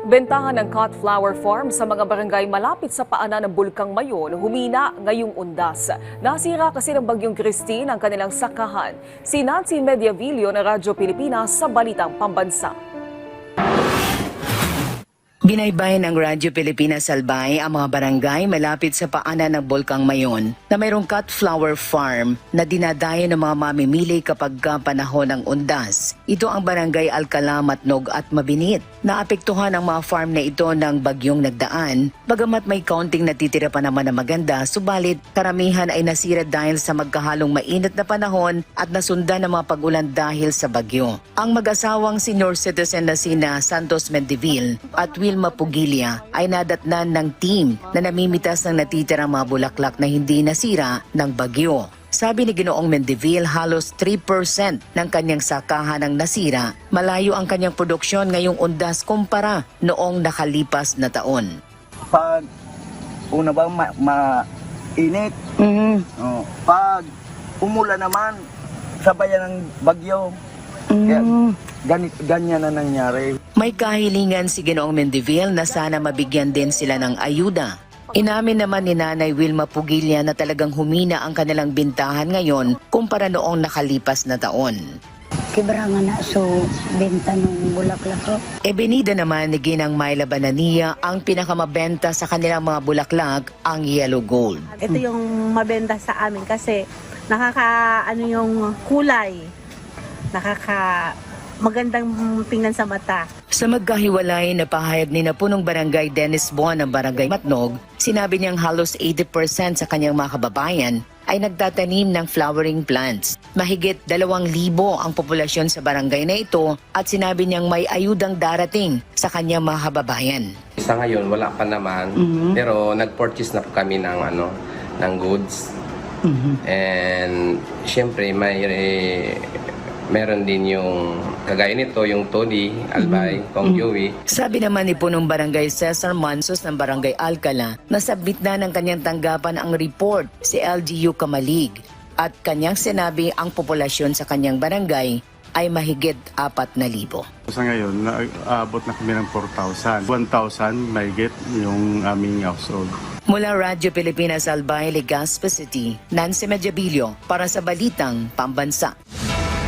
Bentahan ng cut flower farm sa mga barangay malapit sa paanan ng Bulkang Mayon humina ngayong undas. Nasira kasi ng Bagyong Christine ang kanilang sakahan. Si Nancy Mediavillo ng Radyo Pilipinas sa Balitang Pambansa. Binaybayin ng Radyo Pilipinas Albay ang mga barangay malapit sa paanan ng Bulkang Mayon na mayroong cut flower farm na dinadayo ng mga mamimili kapag panahon ng undas. Ito ang barangay Alcala, Matnog at Mabinit. Naapektuhan ang mga farm na ito ng bagyong nagdaan. Bagamat may kaunting natitira pa naman na maganda, subalit karamihan ay nasira dahil sa magkahalong mainit na panahon at nasundan ng mga pag-ulan dahil sa bagyo. Ang mag-asawang senior citizen na sina Santos Mendivil at Wilma Pugilia ay nadatnan ng team na namimitas ng natitirang mga bulaklak na hindi nasira ng bagyo. Sabi ni Ginoong Mendivil, halos 3% ng kanyang sakahan ang nasira. Malayo ang kanyang produksyon ngayong undas kumpara noong nakalipas na taon. Pag una ba mainit, pag umulan naman, sabayan ng bagyo. Kaya ganyan na nangyari. May kahilingan si Ginoong Mendivil na sana mabigyan din sila ng ayuda. Inamin naman ni Nanay Wilma Pugilia na talagang humina ang kanilang bintahan ngayon kumpara noong nakalipas na taon. Kibrangan na so benta ng bulaklak ko. Ebinida naman ni Ginang Myla Banania ang pinakamabenta sa kanilang mga bulaklak, ang yellow gold. Ito yung mabenta sa amin kasi yung kulay, magandang tingnan sa mata. Sa magkahiwalay na pahayag ni Punong Barangay Dennis Buwan ng Barangay Matnog, sinabi niyang halos 80% sa kanyang mga kababayan ay nagtatanim ng flowering plants. Mahigit 2,000 ang populasyon sa barangay na ito at sinabi niyang may ayudang darating sa kanyang mga kababayan. Sa ngayon wala pa naman, pero nag-purchase na po kami ng goods. And syempre meron din yung kagaya nito, yung Tony, Albay, Kong Joey. Sabi naman ni Punong Barangay Cesar Mansos ng Barangay Alcala na submit na ng kanyang tanggapan ang report si LGU Kamalig at kanyang sinabi ang populasyon sa kanyang barangay ay mahigit 4,000. Sa ngayon, naabot na kami ng 4,000. 1,000 mahigit yung aming household. Mula Radyo Pilipinas Albay, Legazpi City, Nancy Mediavillo para sa Balitang Pambansa.